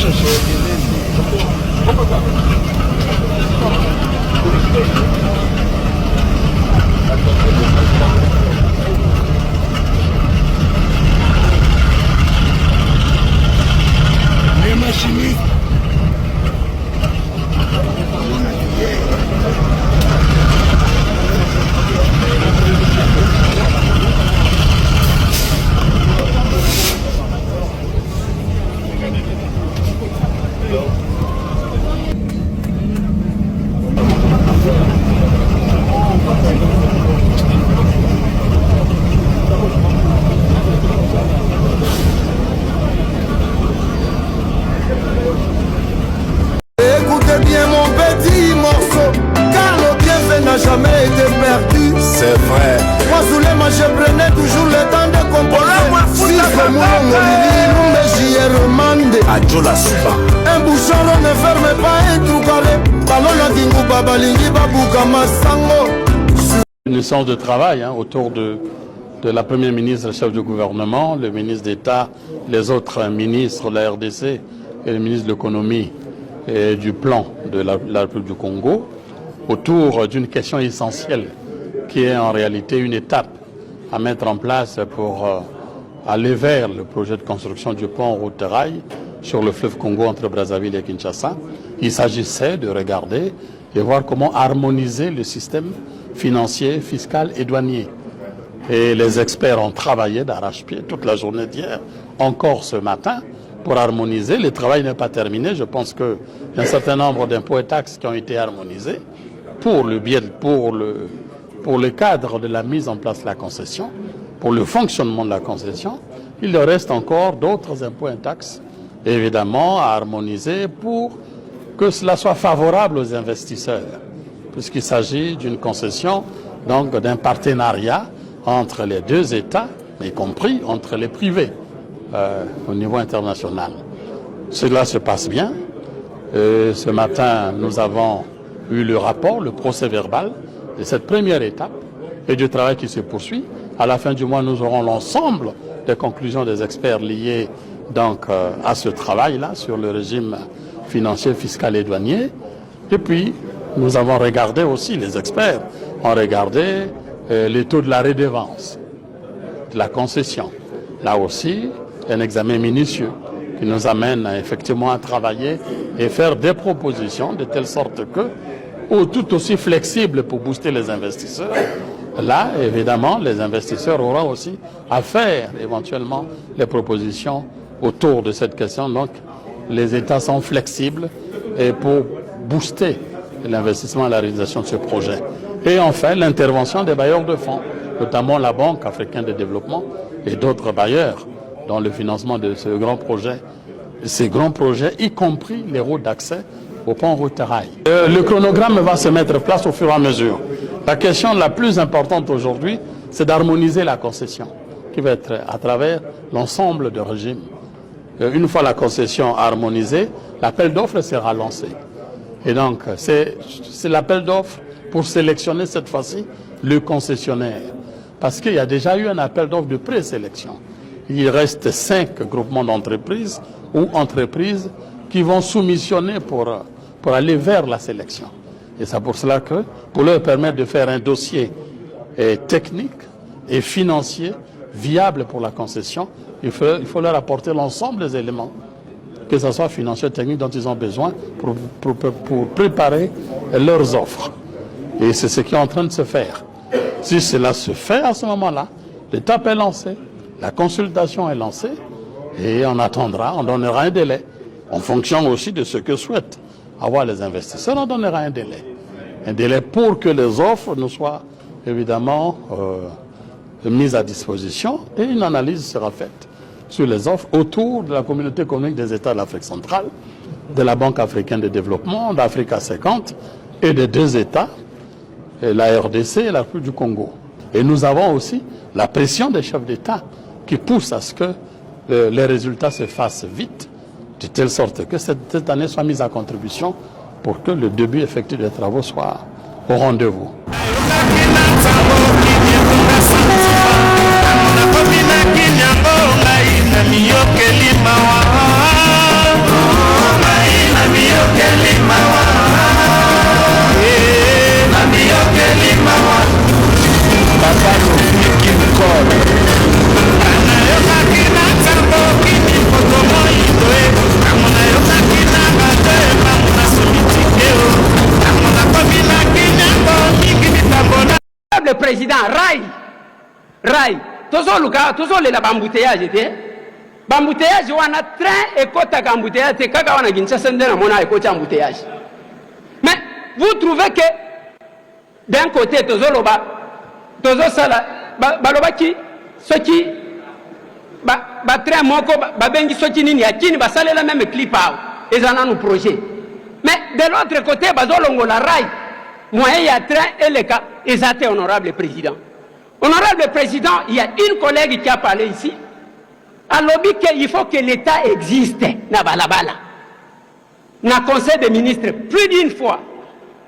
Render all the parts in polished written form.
Les machinistes. Écoutez bien mon petit morceau, car le bienfait n'a jamais été perdu. C'est vrai. Moi Zulema je prenais toujours le temps de composer. Si c'est mon nous me j'y ai remandé. Adjo la suba. Un bouchon ne ferme pas un trou carré. Ballon la dingu babalingi babuka masango. Une séance de travail autour de la Première ministre, le chef du gouvernement, le ministre d'État, les autres ministres de la RDC et le ministre de l'économie et du plan de la République du Congo, autour d'une question essentielle qui est en réalité une étape à mettre en place pour aller vers le projet de construction du pont route-rail sur le fleuve Congo entre Brazzaville et Kinshasa. Il s'agissait de regarder et voir comment harmoniser le système financier, fiscal et douanier. Et les experts ont travaillé d'arrache-pied toute la journée d'hier, encore ce matin, pour harmoniser. Le travail n'est pas terminé. Je pense qu'il y a un certain nombre d'impôts et taxes qui ont été harmonisés pour le cadre de la mise en place de la concession, pour le fonctionnement de la concession. Il reste encore d'autres impôts et taxes, évidemment, à harmoniser pour que cela soit favorable aux investisseurs, puisqu'il s'agit d'une concession, donc d'un partenariat entre les deux États, y compris entre les privés au niveau international. Cela se passe bien. Ce matin, nous avons eu le rapport, le procès verbal de cette première étape et du travail qui se poursuit. À la fin du mois, nous aurons l'ensemble des conclusions des experts liées donc à ce travail-là sur le régime financier, fiscal et douanier. Et puis, nous avons regardé aussi, les experts ont regardé les taux de la redevance, de la concession. Là aussi, un examen minutieux qui nous amène effectivement à travailler et faire des propositions de telle sorte que, ou tout aussi flexible pour booster les investisseurs, là, évidemment, les investisseurs auront aussi à faire éventuellement les propositions autour de cette question. Donc, les États sont flexibles et pour booster l'investissement et la réalisation de ce projet. Et enfin, l'intervention des bailleurs de fonds, notamment la Banque africaine de développement et d'autres bailleurs dans le financement de ce grand projet, ces grands projets, y compris les routes d'accès au pont route-rail. Le chronogramme va se mettre en place au fur et à mesure. La question la plus importante aujourd'hui, c'est d'harmoniser la concession, qui va être à travers l'ensemble de régimes. Une fois la concession harmonisée, l'appel d'offres sera lancé. Et donc, c'est l'appel d'offres pour sélectionner cette fois-ci le concessionnaire. Parce qu'il y a déjà eu un appel d'offres de présélection. Il reste 5 groupements d'entreprises ou entreprises qui vont soumissionner pour aller vers la sélection. Et c'est pour cela que, pour leur permettre de faire un dossier technique et financier viable pour la concession, il faut leur apporter l'ensemble des éléments, que ce soit financier, technique, dont ils ont besoin pour préparer leurs offres. Et c'est ce qui est en train de se faire. Si cela se fait à ce moment-là, l'étape est lancée, la consultation est lancée, et on attendra, on donnera un délai. En fonction aussi de ce que souhaitent avoir les investisseurs, on donnera un délai. Un délai pour que les offres nous soient évidemment mises à disposition et une analyse sera faite sur les offres autour de la communauté économique des États de l'Afrique centrale, de la Banque africaine de développement, d'Africa 50 et des deux États, la RDC et la République du Congo. Et nous avons aussi la pression des chefs d'État qui pousse à ce que les résultats se fassent vite, de telle sorte que cette année soit mise à contribution pour que le début effectif des travaux soit au rendez-vous. Kinyang'o ngai na miyokeli mawa Honorable Président, Rai, toujours les bambouteillage, bambouteillage, on a train et côte à embouteillage, c'est quand on a une chassette de mon côté embouteillage. Mais vous trouvez que d'un côté, toujours ça, balobaki, ce qui, train moko, bengi soki nini yakini, sale la même clip et ça a nos projets. Mais de l'autre côté, bazolongo la rail, moyen y a train et les cas, et ça c'est honorable président. Honorable président, il y a une collègue qui a parlé ici. À lobby qu'il faut que l'État existe. Na balabala. Na conseil des ministres plus d'une fois.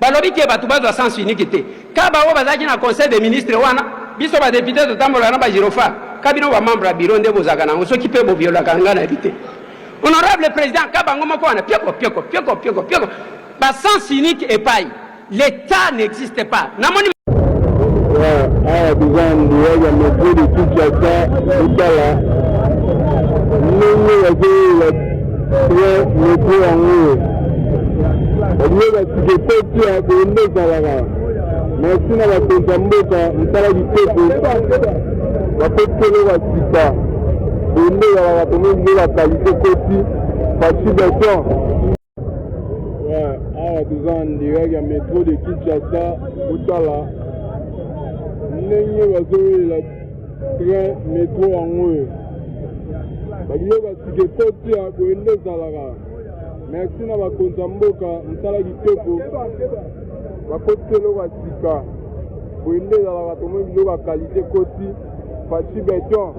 Ba lobby que batuba doit sens unique. Quand ba bazaki na conseil des ministres wana, biso ba député de tambola na ba girofa, kabino ba membre bureau de bozaka na so qui peut bo viola kanga na éviter. Honorable président, quand ba ngoma ko na pioko. Ba sens unique et paille. L'État n'existe pas. Namoni haya bizani ya mezuri Kinshasa utala nini wazee wa metro wangu waliweza kujitetea ya kuendeza waka na sina wapenza mboka mtala jitepo wapetele wa sita kuendeza waka tumingi wa kalite koti participation haya bizani ya metro de Kinshasa utala ndenge bazowelela train metro yango babiye basike koti ya koyende ezalaka merci na bakonzi ya mboka mosala kitoko bakoti eloko ya sika koyende ezalaka tomoi biloko ya kalite koti paci beton.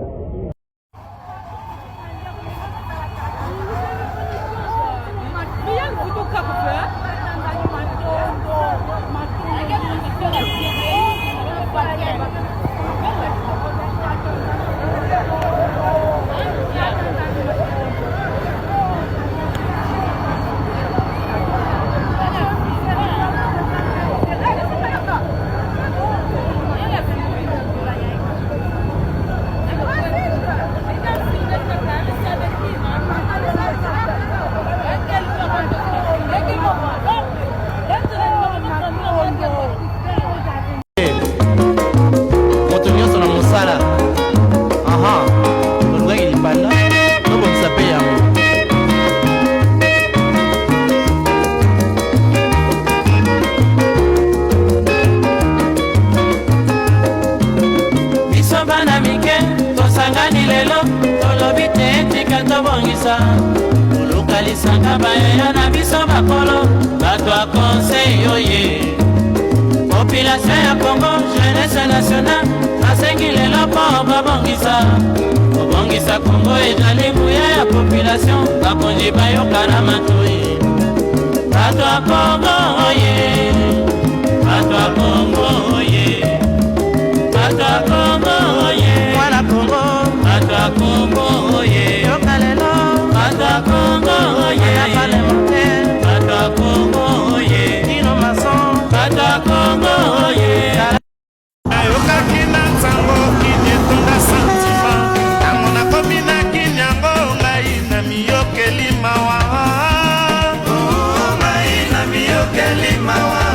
Population ya Congo, jeunesse nationale, nasengi lelo po babongisa. Bongisa Congo ezali buya ya population, bakonzi bayoka na matoi. Bato ya Congo oye, bato ya Congo oye, bato ya Congo oye, mwana Congo, bato ya Congo oye, yoka lelo, bato ya Congo oye, bato ya Congo oye, Dino Mason, bato ya Congo oye. Ayokaki na ntango kinetonga santima ntango nakomi na kinyango ngai na miyokeli mawa ngai na miyokeli mawa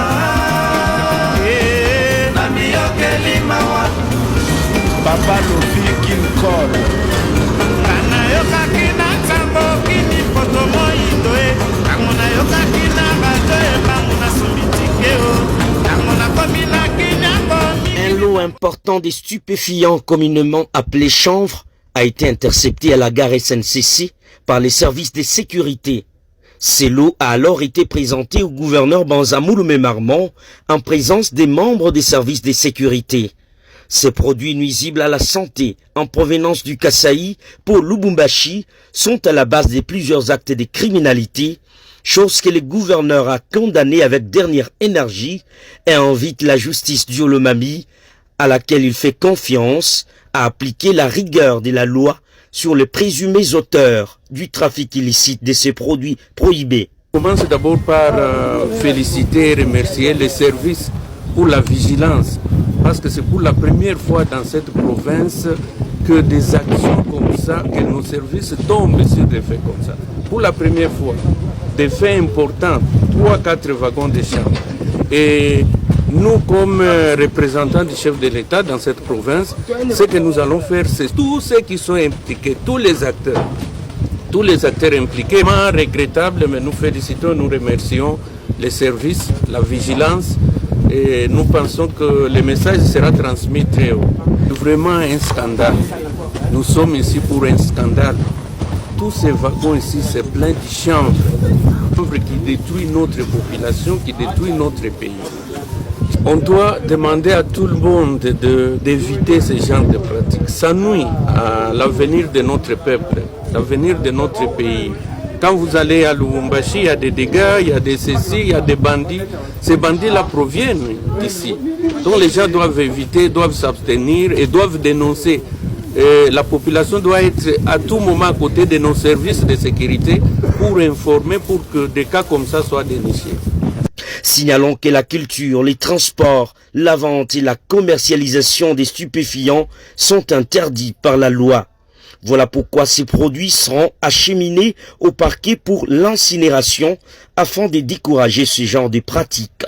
na miyokeli mawa Papa Lofi Kinkol kana yokaki na ntango kini poto moindo ntango nayokaki na bato ebango na somitikeo ntango nakomi na kinyango. Un lot important des stupéfiants communément appelés chanvres a été intercepté à la gare SNCC par les services de sécurité. Ces lots a alors été présenté au gouverneur Banzamouloumé Marmont en présence des membres des services de sécurité. Ces produits nuisibles à la santé en provenance du Kasaï pour Lubumbashi sont à la base de plusieurs actes de criminalité, chose que le gouverneur a condamné avec dernière énergie et invite la justice d'Yolomami, à laquelle il fait confiance, à appliquer la rigueur de la loi sur les présumés auteurs du trafic illicite de ces produits prohibés. Je commence d'abord par féliciter et remercier les services pour la vigilance, parce que c'est pour la première fois dans cette province que des actions comme ça, que nos services tombent sur des faits comme ça. Pour la première fois, des faits importants, 3-4 wagons de chambre. Et Nous, comme représentants du chef de l'État dans cette province, ce que nous allons faire, c'est tous ceux qui sont impliqués, tous les acteurs impliqués, vraiment regrettable, mais nous félicitons, nous remercions les services, la vigilance, et nous pensons que le message sera transmis très haut. C'est vraiment un scandale. Nous sommes ici pour un scandale. Tous ces wagons ici, c'est plein de chanvre qui détruit notre population, qui détruit notre pays. On doit demander à tout le monde d'éviter ce genre de pratiques. Ça nuit à l'avenir de notre peuple, l'avenir de notre pays. Quand vous allez à Lubumbashi, il y a des dégâts, il y a des ceci, il y a des bandits. Ces bandits-là proviennent d'ici. Donc les gens doivent éviter, doivent s'abstenir et doivent dénoncer. Et la population doit être à tout moment à côté de nos services de sécurité pour informer, pour que des cas comme ça soient dénichés. Signalons que la culture, les transports, la vente et la commercialisation des stupéfiants sont interdits par la loi. Voilà pourquoi ces produits seront acheminés au parquet pour l'incinération afin de décourager ce genre de pratiques.